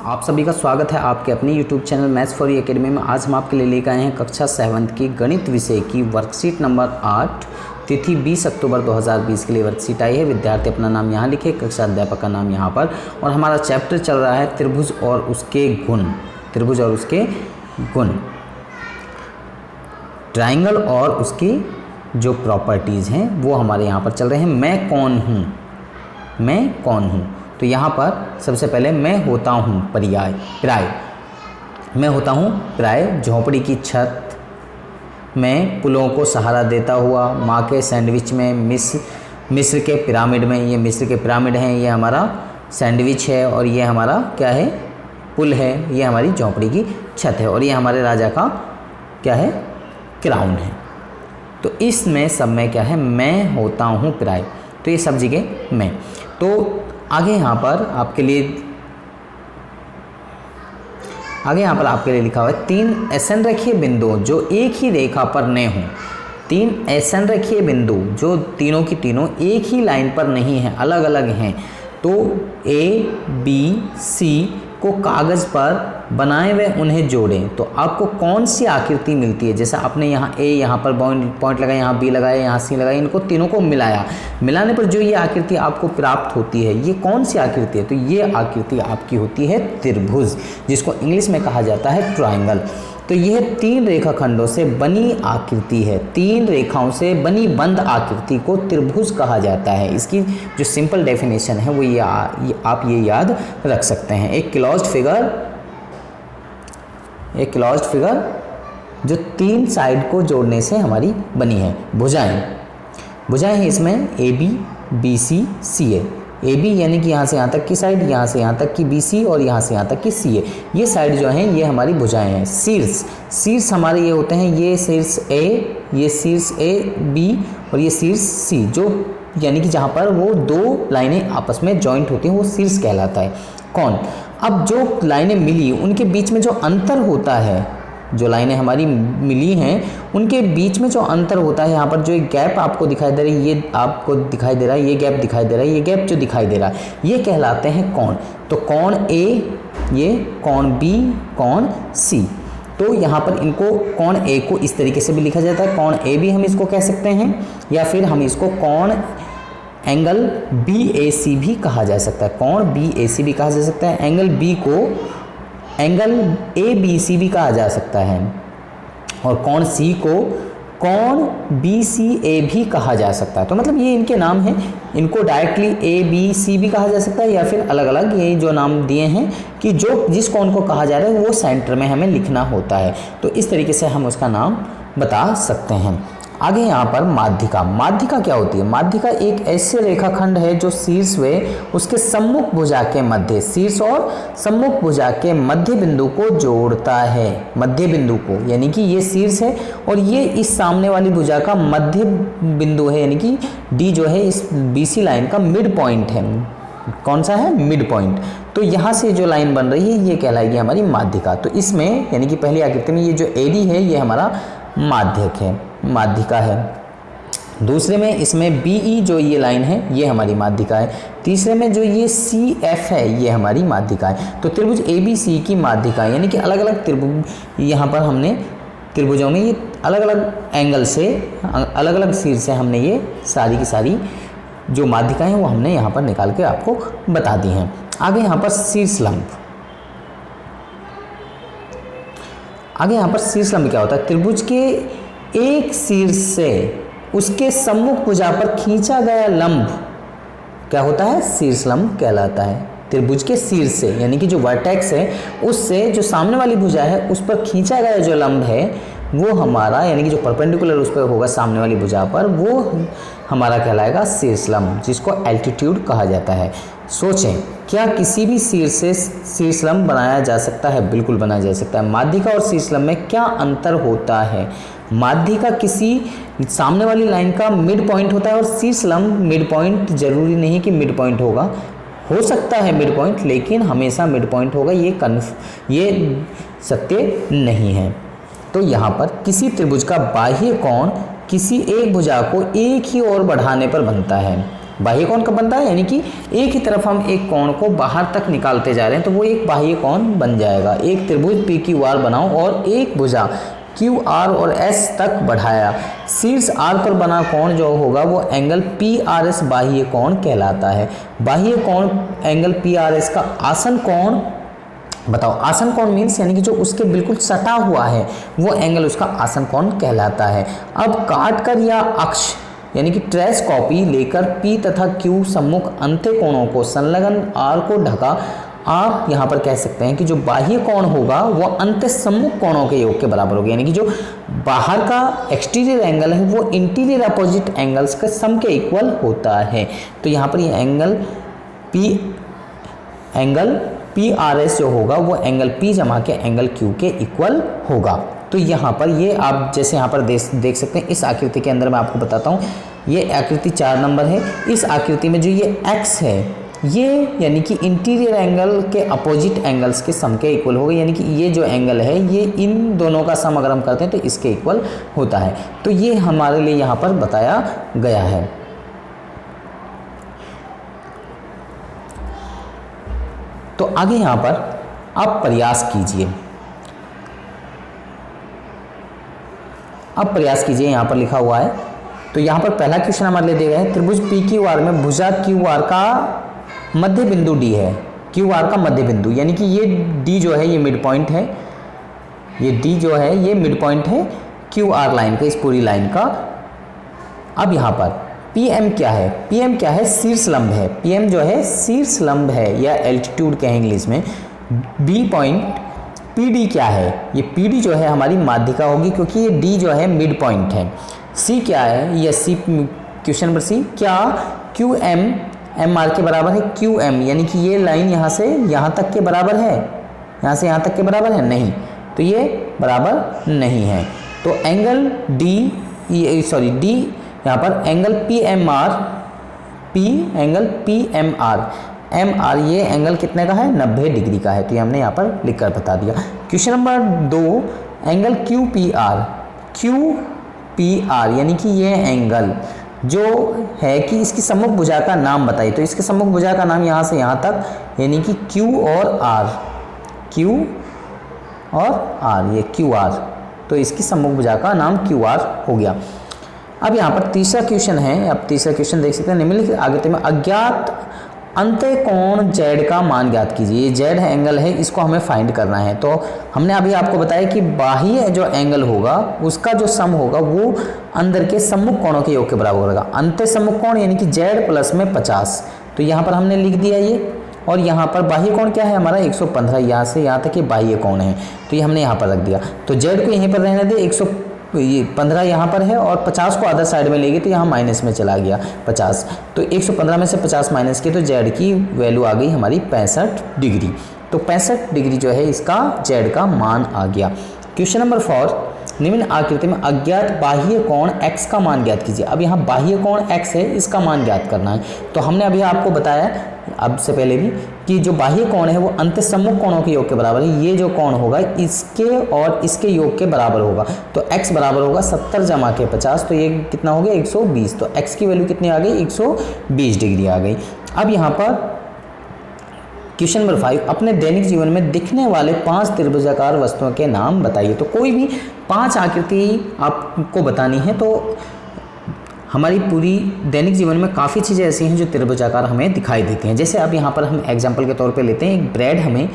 आप सभी का स्वागत है आपके अपने YouTube channel maths for you academy में। आज हम आपके लिए लेकर आए हैं कक्षा 7 की गणित विषय की वर्कशीट नंबर 8। तिथि 20 अक्टूबर 2020 के लिए वर्कशीट आई है। विद्यार्थी अपना नाम यहाँ लिखे, कक्षा अध्यापक का नाम यहाँ पर। और हमारा चैप्टर चल रहा है त्रिभुज और उसके गुण। त्रिभुज और उसके गुण, ट्राइंगल और उसकी जो प्रॉपर्टीज़ हैं वो हमारे यहाँ पर चल रहे हैं। मैं कौन हूँ, मैं कौन हूँ। तो यहाँ पर सबसे पहले मैं होता हूँ प्राय, मैं होता हूँ प्राय झोंपड़ी की छत, मैं पुलों को सहारा देता हुआ, माँ के सैंडविच में, मिस्र के पिरामिड में। ये मिस्र के पिरामिड हैं, ये हमारा सैंडविच है और ये हमारा क्या है, पुल है। ये हमारी झोंपड़ी की छत है और ये हमारे राजा का क्या है, क्राउन है। तो इसमें सब में क्या है, मैं होता हूँ प्राय। तो ये सब जगह मैं। तो आगे यहाँ पर आपके लिए लिखा हुआ है 3 ऐसे रेखीय बिंदु जो एक ही रेखा पर न हों। 3 ऐसे रेखीय बिंदु जो तीनों की तीनों एक ही लाइन पर नहीं हैं, अलग अलग हैं। तो A, B, C को कागज़ पर बनाए हुए उन्हें जोड़ें तो आपको कौन सी आकृति मिलती है। जैसे आपने यहाँ A यहाँ पर पॉइंट लगाया, यहाँ B लगाया, यहाँ C लगाया, इनको तीनों को मिलाया, मिलाने पर जो ये आकृति आपको प्राप्त होती है ये कौन सी आकृति है। तो ये आकृति आपकी होती है त्रिभुज, जिसको इंग्लिश में कहा जाता है ट्राइंगल। तो यह 3 रेखाखंडों से बनी आकृति है। 3 रेखाओं से बनी बंद आकृति को त्रिभुज कहा जाता है। इसकी जो सिंपल डेफिनेशन है वो ये आप ये याद रख सकते हैं। एक क्लोज्ड फिगर जो 3 साइड को जोड़ने से हमारी बनी है। भुजाएं हैं इसमें AB, BC, CA। AB यानी कि यहाँ से यहाँ तक की साइड, यहाँ से यहाँ तक की BC और यहाँ से यहाँ तक की CA। ये साइड जो हैं ये हमारी भुजाएं हैं। शीर्ष हमारे ये होते हैं, ये शीर्ष A, ये शीर्ष A, B और ये शीर्ष C, जो यानी कि जहाँ पर वो 2 लाइनें आपस में जॉइंट होती हैं वो शीर्ष कहलाता है। कौन, अब जो लाइनें मिली उनके बीच में जो अंतर होता है, जो लाइनें हमारी मिली हैं उनके बीच में जो अंतर होता है, यहाँ पर जो एक गैप आपको दिखाई दे रही है, ये आपको दिखाई दे रहा है, ये गैप दिखाई दे रहा है, ये गैप जो दिखाई दे रहा है ये कहलाते हैं कौण। तो कौण A, ये कौण B, कौण C। तो यहाँ पर इनको कौण A को इस तरीके से भी लिखा जाता है, कौण A भी हम इसको कह सकते हैं, या फिर हम इसको कौण एंगल BAC भी कहा जा सकता है। कौण BAC भी कहा जा सकता है। एंगल B को एंगल ABC भी कहा जा सकता है और कौण C को कौण BCA भी कहा जा सकता है। तो मतलब ये इनके नाम हैं, इनको डायरेक्टली ABC भी कहा जा सकता है या फिर अलग अलग ये जो नाम दिए हैं कि जो जिस कौन को कहा जा रहा है वो सेंटर में हमें लिखना होता है। तो इस तरीके से हम उसका नाम बता सकते हैं। आगे यहाँ पर माध्यिका। माध्यिका क्या होती है। माध्यिका एक ऐसे रेखाखंड है जो शीर्ष व उसके सम्मुख भुजा के मध्य, शीर्ष और सम्मुख भुजा के मध्य बिंदु को जोड़ता है। मध्य बिंदु को यानी कि ये शीर्ष है और ये इस सामने वाली भुजा का मध्य बिंदु है, यानी कि D जो है इस BC लाइन का मिड पॉइंट है। कौन सा है, मिड पॉइंट। तो यहाँ से जो लाइन बन रही है ये कहलाएगी हमारी माध्यिका। तो इसमें यानी कि पहली आकृति में ये जो AD है ये हमारा माध्यक है, माध्यिका है। दूसरे में इसमें BE जो ये लाइन है ये हमारी माध्यिका है। तीसरे में जो ये CF है ये हमारी माध्यिका है। तो त्रिभुज ABC की माध्यिका यानी कि अलग अलग त्रिभुज, यहाँ पर हमने त्रिभुजों में ये अलग अलग एंगल से, अलग अलग शीर्ष से हमने ये सारी की सारी जो माध्यिकाएं हैं वो हमने यहाँ पर निकाल के आपको बता दी हैं। आगे यहाँ पर शीर्षलंब। आगे यहाँ पर शीर्षलंब क्या होता है। त्रिभुज के एक शीर्ष से उसके सम्मुख भुजा पर खींचा गया लंब क्या होता है, शीर्षलंब कहलाता है। त्रिभुज के शीर्ष से यानी कि जो वर्टेक्स है उससे जो सामने वाली भुजा है उस पर खींचा गया जो लंब है वो हमारा, यानी कि जो परपेंडिकुलर उस पर होगा सामने वाली भुजा पर, वो हमारा कहलाएगा शीर्षलंब, जिसको एल्टीट्यूड कहा जाता है। सोचें, क्या किसी भी शीर्ष से शीर्षलंब बनाया जा सकता है। बिल्कुल बनाया जा सकता है। माध्यिका और शीर्षलंब में क्या अंतर होता है। माध्यिका किसी सामने वाली लाइन का मिड पॉइंट होता है और शीर्षलंब मिड पॉइंट जरूरी नहीं कि मिड पॉइंट होगा, हो सकता है मिड पॉइंट, लेकिन हमेशा मिड पॉइंट होगा ये सत्य नहीं है। तो यहाँ पर किसी त्रिभुज का बाह्य कोण किसी एक भुजा को एक ही ओर बढ़ाने पर बनता है। बाह्य कोण कब बनता है, यानी कि एक ही तरफ हम एक कोण को बाहर तक निकालते जा रहे हैं तो वो एक बाह्य कोण बन जाएगा। एक त्रिभुज पी क्यू आर बनाओ और एक भुजा क्यू आर और एस तक बढ़ाया, शीर्ष आर पर बना कोण जो होगा वो एंगल पी आर एस बाह्य कोण कहलाता है। बाह्य कोण एंगल पी आर एस का आसन कोण बताओ। आसन कोण मीन्स यानी कि जो उसके बिल्कुल सटा हुआ है वो एंगल उसका आसन कोण कहलाता है। अब काट कर या अक्ष यानी कि ट्रेस कॉपी लेकर P तथा Q सम्मुख अंत्य कोणों को संलग्न R को ढका। आप यहाँ पर कह सकते हैं कि जो बाह्य कोण होगा वो अंत्य सम्मुख कोणों के योग के बराबर होगा, यानी कि जो बाहर का एक्सटीरियर एंगल है वो इंटीरियर अपोजिट एंगल्स के सम के इक्वल होता है। तो यहाँ पर ये एंगल पी आर एस जो होगा वो एंगल P जमा के एंगल Q के इक्वल होगा। तो यहाँ पर ये आप जैसे यहाँ पर देख सकते हैं, इस आकृति के अंदर मैं आपको बताता हूँ, ये आकृति 4 नंबर है। इस आकृति में जो ये x है ये यानी कि इंटीरियर एंगल के अपोजिट एंगल्स के सम के इक्वल होगा, यानी कि ये जो एंगल है ये इन दोनों का सम अगर हम करते हैं तो इसके इक्वल होता है। तो ये हमारे लिए यहाँ पर बताया गया है। तो आगे यहाँ पर आप प्रयास कीजिए। अब प्रयास कीजिए, यहाँ पर लिखा हुआ है। तो यहाँ पर पहला क्वेश्चन हमारे लिए दिया गया है, त्रिभुज पी क्यू आर में भुजा क्यू आर का मध्य बिंदु डी है। क्यू आर का मध्य बिंदु यानी कि ये डी जो है ये मिड पॉइंट है, ये डी जो है ये मिड पॉइंट है क्यू आर लाइन का, इस पूरी लाइन का। अब यहाँ पर पी एम क्या है, पी एम क्या है, शीर्ष लंब है। पी एम जो है शीर्ष लंब है या एल्टीट्यूड कहेंगे इंग्लिश में। बी पॉइंट पी डी क्या है, ये पी डी जो है हमारी माध्यिका होगी क्योंकि ये डी जो है मिड पॉइंट है। सी क्या है, ये सी क्वेश्चन नंबर सी, क्या क्यू एम एम आर के बराबर है, क्यू एम यानी कि ये लाइन यहाँ से यहाँ तक के बराबर है, यहाँ से यहाँ तक के बराबर है, नहीं, तो ये बराबर नहीं है। तो एंगल डी सॉरी डी यहाँ पर angle P M R, P angle P M R, M R ये एंगल कितने का है, 90 डिग्री का है। तो ये हमने यहाँ पर लिख कर बता दिया। Question number 2 angle Q P R, Q P R यानी कि ये एंगल जो है कि इसकी सम्मुख भुजा का नाम बताइए। तो इसके सम्मुख भुजा का नाम यहाँ से यहाँ तक यानी कि Q और R, Q और R, ये QR, तो इसकी सम्मुख भुजा का नाम QR हो गया। अब यहाँ पर तीसरा क्वेश्चन है, आप तीसरा क्वेश्चन देख सकते हैं, निम्नलिखित आकृति में अज्ञात अंत्य कोण Z का मान ज्ञात कीजिए। ये Z एंगल है, इसको हमें फाइंड करना है। तो हमने अभी आपको बताया कि बाह्य जो एंगल होगा उसका जो सम होगा वो अंदर के सम्मुख कोणों के योग के बराबर होगा। अंत्य सम्मुख कोण यानी कि Z प्लस में 50, तो यहाँ पर हमने लिख दिया ये। और यहाँ पर बाह्य कोण क्या है हमारा 115, यहाँ से यहाँ तक ये बाह्य कोण है, तो ये हमने यहाँ पर रख दिया। तो Z को यहीं पर रहने दे, 115 यहाँ पर है और 50 को अदर साइड में लेगी तो यहाँ माइनस में चला गया 50। तो 115 में से 50 माइनस किए तो Z की वैल्यू आ गई हमारी 65 डिग्री। तो 65 डिग्री जो है इसका Z का मान आ गया। क्वेश्चन नंबर 4 निम्न आकृति में अज्ञात बाह्य कोण x का मान ज्ञात कीजिए। अब यहाँ बाह्य कोण x है, इसका मान ज्ञात करना है। तो हमने अभी आपको बताया अब से पहले भी कि जो बाह्य कोण है वो अंत्य सम्मुख कोणों के योग के बराबर है। ये जो कोण होगा इसके और इसके योग के बराबर होगा। तो x बराबर होगा 70 जमा के 50, तो ये कितना हो गया 120। तो x की वैल्यू कितनी आ गई 120 डिग्री आ गई। अब यहाँ पर क्वेश्चन नंबर 5 अपने दैनिक जीवन में दिखने वाले 5 त्रिभुजाकार वस्तुओं के नाम बताइए। तो कोई भी 5 आकृति आपको बतानी है। तो हमारी पूरी दैनिक जीवन में काफ़ी चीज़ें ऐसी हैं जो त्रिभुजाकार हमें दिखाई देती हैं। जैसे अब यहाँ पर हम एग्जांपल के तौर पे लेते हैं, एक ब्रेड हमें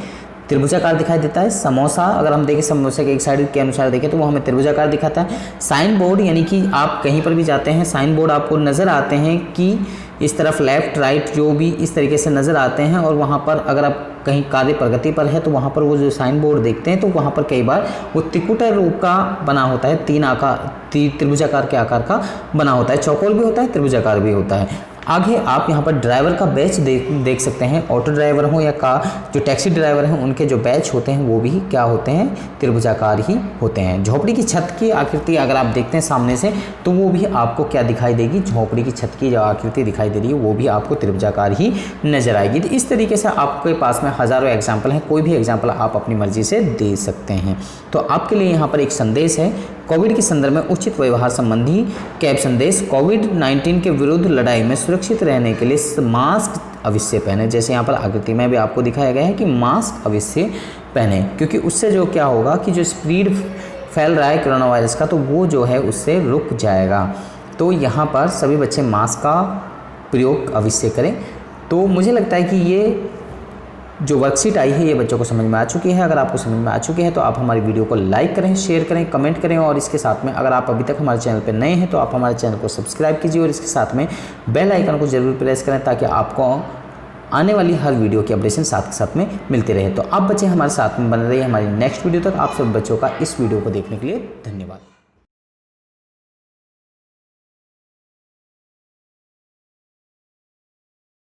त्रिभुजाकार दिखाई देता है। समोसा अगर हम देखें, समोसे के एक साइड के अनुसार देखें तो वो हमें त्रिभुजाकार दिखाता है। साइन बोर्ड यानी कि आप कहीं पर भी जाते हैं, साइन बोर्ड आपको नज़र आते हैं कि इस तरफ लेफ़्ट राइट जो भी इस तरीके से नज़र आते हैं। और वहाँ पर अगर आप कहीं कार्य प्रगति पर है तो वहाँ पर वो जो साइन बोर्ड देखते हैं तो वहाँ पर कई बार वो त्रिकुटा रूप का बना होता है, 3 आकार त्रिभुजाकार के आकार का बना होता है। चौकोर भी होता है, त्रिभुजाकार भी होता है। आगे आप यहाँ पर ड्राइवर का बैच देख सकते हैं। ऑटो ड्राइवर हो या जो टैक्सी ड्राइवर हैं उनके जो बैच होते हैं वो भी क्या होते हैं, त्रिभुजाकार ही होते हैं। झोपड़ी की छत की आकृति अगर आप देखते हैं सामने से तो वो भी आपको क्या दिखाई देगी, झोपड़ी की छत की जो आकृति दिखाई दे रही है वो भी आपको त्रिभुजाकार ही नजर आएगी। तो इस तरीके से आपके पास में हज़ारों एग्जाम्पल हैं, कोई भी एग्जाम्पल आप अपनी मर्जी से दे सकते हैं। तो आपके लिए यहाँ पर एक संदेश है कोविड के संदर्भ में उचित व्यवहार संबंधी कैब संदेश। कोविड-19 के विरुद्ध लड़ाई में सुरक्षित रहने के लिए मास्क अवश्य पहने। जैसे यहाँ पर आकृति में भी आपको दिखाया गया है कि मास्क अवश्य पहने, क्योंकि उससे जो क्या होगा कि जो स्प्रीड फैल रहा है कोरोना वायरस का, तो वो जो है उससे रुक जाएगा। तो यहाँ पर सभी बच्चे मास्क का प्रयोग अवश्य करें। तो मुझे लगता है कि ये जो वर्कशीट आई है ये बच्चों को समझ में आ चुकी है। अगर आपको समझ में आ चुकी है तो आप हमारी वीडियो को लाइक करें, शेयर करें, कमेंट करें, और इसके साथ में अगर आप अभी तक हमारे चैनल पर नए हैं तो आप हमारे चैनल को सब्सक्राइब कीजिए और इसके साथ में बेल आइकन को जरूर प्रेस करें, ताकि आपको आने वाली हर वीडियो की अपडेशन साथ के साथ में मिलती रहे। तो आप बच्चे हमारे साथ में बने रहिए हमारी नेक्स्ट वीडियो तक। आप सब बच्चों का इस वीडियो को देखने के लिए धन्यवाद।